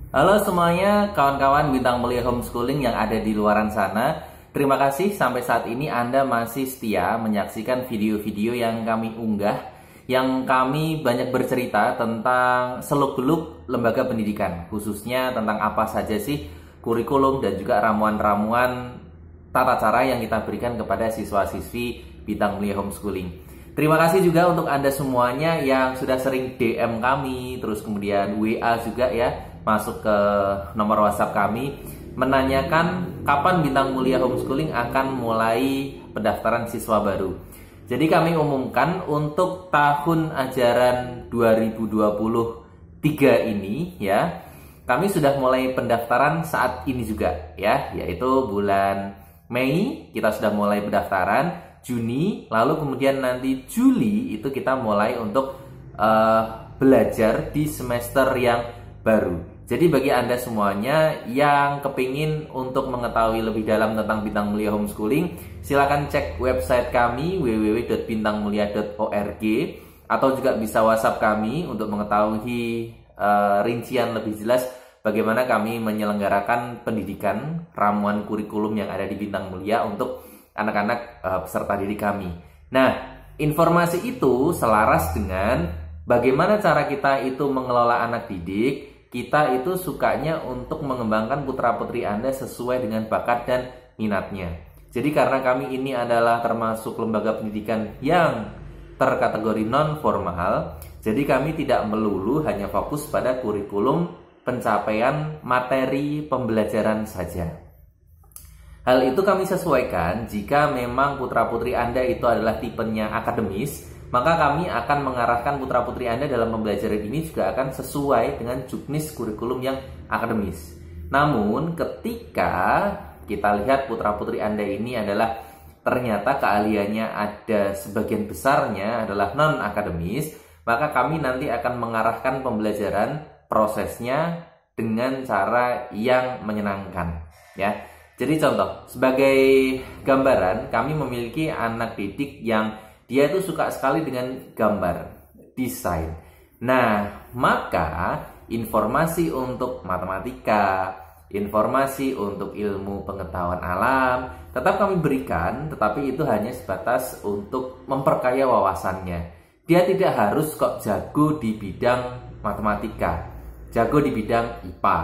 Halo semuanya, kawan-kawan Bintang Mulia Homeschooling yang ada di luaran sana. Terima kasih sampai saat ini Anda masih setia menyaksikan video-video yang kami unggah, yang kami banyak bercerita tentang seluk-beluk lembaga pendidikan, khususnya tentang apa saja sih kurikulum dan juga ramuan-ramuan tata cara yang kita berikan kepada siswa-siswi Bintang Mulia Homeschooling. Terima kasih juga untuk Anda semuanya yang sudah sering DM kami, terus kemudian WA juga ya, masuk ke nomor WhatsApp kami menanyakan kapan Bintang Mulia Homeschooling akan mulai pendaftaran siswa baru. Jadi kami umumkan untuk tahun ajaran 2023 ini ya, kami sudah mulai pendaftaran saat ini juga ya, yaitu bulan Mei kita sudah mulai pendaftaran, Juni, lalu kemudian nanti Juli itu kita mulai untuk belajar di semester yang baru. Jadi bagi Anda semuanya yang kepingin untuk mengetahui lebih dalam tentang Bintang Mulia Homeschooling, silakan cek website kami www.bintangmulia.org, atau juga bisa WhatsApp kami untuk mengetahui rincian lebih jelas bagaimana kami menyelenggarakan pendidikan ramuan kurikulum yang ada di Bintang Mulia untuk anak-anak peserta didik kami. Nah, informasi itu selaras dengan bagaimana cara kita itu mengelola anak didik. Kita itu sukanya untuk mengembangkan putra-putri Anda sesuai dengan bakat dan minatnya. Jadi karena kami ini adalah termasuk lembaga pendidikan yang terkategori non-formal, jadi kami tidak melulu hanya fokus pada kurikulum pencapaian materi pembelajaran saja. Hal itu kami sesuaikan jika memang putra-putri Anda itu adalah tipenya akademis, maka kami akan mengarahkan putra-putri Anda dalam pembelajaran ini juga akan sesuai dengan juknis kurikulum yang akademis. Namun ketika kita lihat putra-putri Anda ini adalah ternyata keahliannya ada sebagian besarnya adalah non-akademis, maka kami nanti akan mengarahkan pembelajaran prosesnya dengan cara yang menyenangkan ya. Jadi contoh, sebagai gambaran, kami memiliki anak didik yang dia itu suka sekali dengan gambar, desain. Nah, maka informasi untuk matematika, informasi untuk ilmu pengetahuan alam, tetap kami berikan, tetapi itu hanya sebatas untuk memperkaya wawasannya. Dia tidak harus kok jago di bidang matematika, jago di bidang IPA.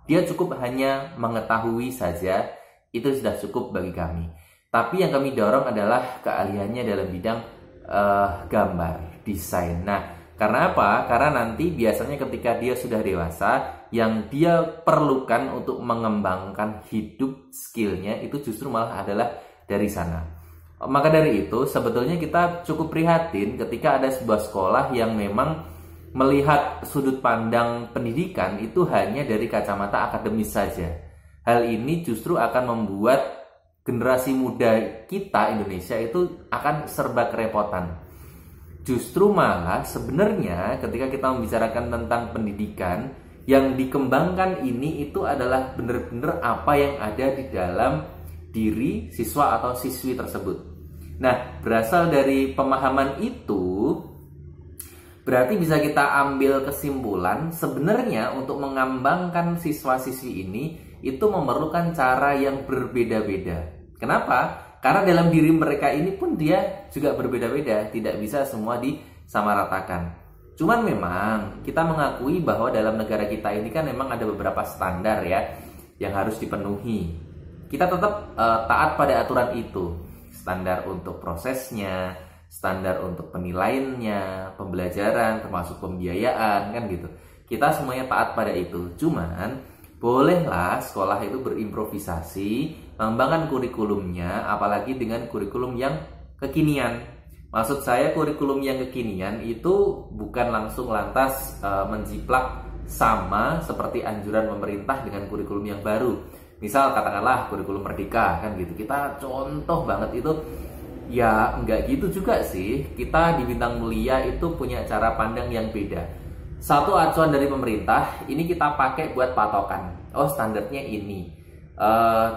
Dia cukup hanya mengetahui saja, itu sudah cukup bagi kami. Tapi yang kami dorong adalah keahliannya dalam bidang gambar, desain. Nah, karena apa? Karena nanti biasanya ketika dia sudah dewasa, yang dia perlukan untuk mengembangkan hidup skillnya itu justru malah adalah dari sana. Maka dari itu, sebetulnya kita cukup prihatin ketika ada sebuah sekolah yang memang melihat sudut pandang pendidikan itu hanya dari kacamata akademis saja. Hal ini justru akan membuat generasi muda kita Indonesia itu akan serba kerepotan. Justru malah sebenarnya ketika kita membicarakan tentang pendidikan, yang dikembangkan ini itu adalah benar-benar apa yang ada di dalam diri siswa atau siswi tersebut. Nah, berasal dari pemahaman itu, berarti bisa kita ambil kesimpulan sebenarnya untuk mengembangkan siswa-siswi ini itu memerlukan cara yang berbeda-beda. Kenapa? Karena dalam diri mereka ini pun dia juga berbeda-beda, tidak bisa semua disamaratakan. Cuman memang kita mengakui bahwa dalam negara kita ini kan memang ada beberapa standar ya yang harus dipenuhi. Kita tetap taat pada aturan itu. Standar untuk prosesnya, standar untuk penilaiannya, pembelajaran, termasuk pembiayaan kan gitu. Kita semuanya taat pada itu. Cuman bolehlah sekolah itu berimprovisasi, mengembangkan kurikulumnya, apalagi dengan kurikulum yang kekinian. Maksud saya kurikulum yang kekinian itu bukan langsung lantas menjiplak sama seperti anjuran pemerintah dengan kurikulum yang baru. Misal katakanlah kurikulum merdeka kan gitu. Kita contoh banget itu. Ya enggak gitu juga sih. Kita di Bintang Mulia itu punya cara pandang yang beda. Satu acuan dari pemerintah, ini kita pakai buat patokan. Oh, standarnya ini.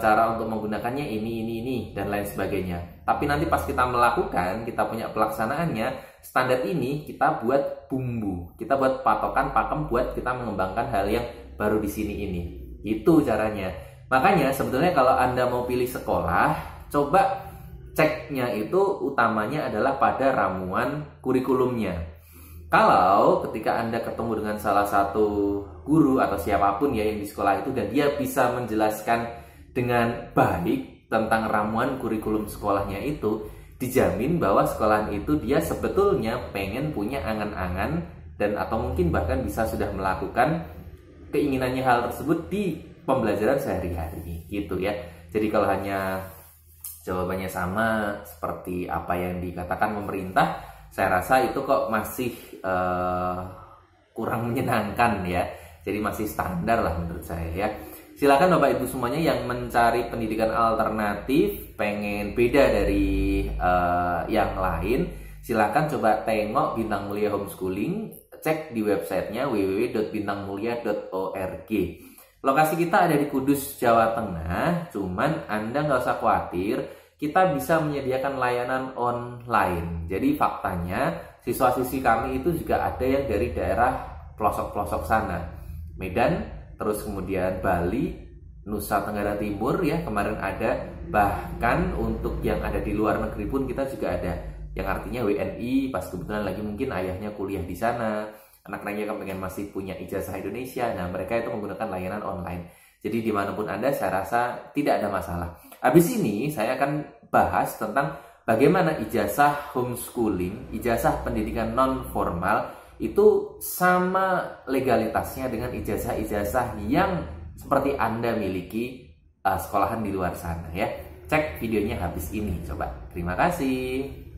Cara untuk menggunakannya ini, dan lain sebagainya. Tapi nanti pas kita melakukan, kita punya pelaksanaannya, standar ini kita buat bumbu. Kita buat patokan, pakem buat kita mengembangkan hal yang baru di sini ini. Itu caranya. Makanya sebetulnya kalau Anda mau pilih sekolah, coba ceknya itu utamanya adalah pada ramuan kurikulumnya. Kalau ketika Anda ketemu dengan salah satu guru atau siapapun ya yang di sekolah itu dan dia bisa menjelaskan dengan baik tentang ramuan kurikulum sekolahnya itu, dijamin bahwa sekolahan itu dia sebetulnya pengen punya angan-angan dan atau mungkin bahkan bisa sudah melakukan keinginannya hal tersebut di pembelajaran sehari-hari gitu ya. Jadi kalau hanya jawabannya sama seperti apa yang dikatakan pemerintah, saya rasa itu kok masih kurang menyenangkan ya. Jadi masih standar lah menurut saya ya. Silakan Bapak Ibu semuanya yang mencari pendidikan alternatif, pengen beda dari yang lain, silakan coba tengok Bintang Mulia Homeschooling, cek di websitenya www.bintangmulia.org. Lokasi kita ada di Kudus, Jawa Tengah, cuman Anda nggak usah khawatir, kita bisa menyediakan layanan online. Jadi faktanya, siswa-siswi kami itu juga ada yang dari daerah pelosok-pelosok sana. Medan, terus kemudian Bali, Nusa Tenggara Timur ya, kemarin ada. Bahkan untuk yang ada di luar negeri pun kita juga ada. Yang artinya WNI, pas kebetulan lagi mungkin ayahnya kuliah di sana, anak-anaknya kan pengen masih punya ijazah Indonesia, nah mereka itu menggunakan layanan online. Jadi dimanapun Anda saya rasa tidak ada masalah. Habis ini saya akan bahas tentang bagaimana ijazah homeschooling, ijazah pendidikan non formal itu sama legalitasnya dengan ijazah-ijazah yang seperti Anda miliki sekolahan di luar sana ya. Cek videonya habis ini coba. Terima kasih.